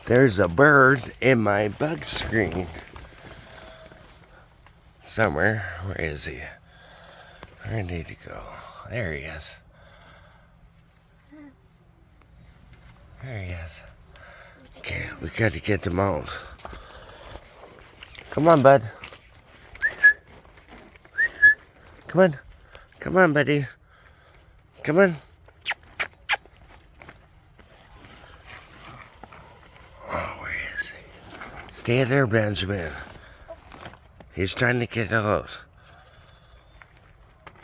There's a bird in my bug screen. Somewhere. Where is he? Where did he go? There he is. There he is. Okay, we gotta get them out. Come on, bud. Come on. Come on, buddy. Come on. Oh, where is he? Stay there, Benjamin. He's trying to get out.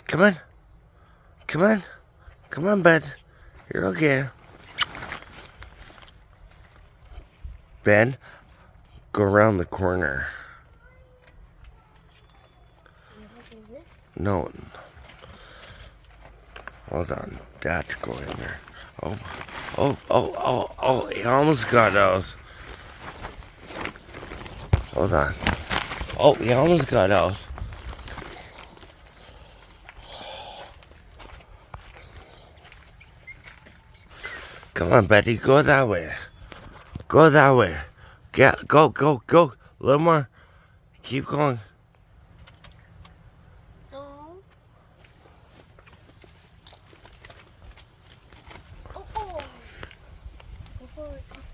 Come on. Come on. Come on, bud. You're okay. Ben, go around the corner. No. Hold on. Dad, go in there. Oh, he almost got out. Hold on. Oh, he almost got out. Come on, Betty, go that way. Go that way. Go. A little more. Keep going. No. Oh.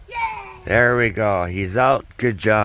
Yeah. There we go. He's out. Good job.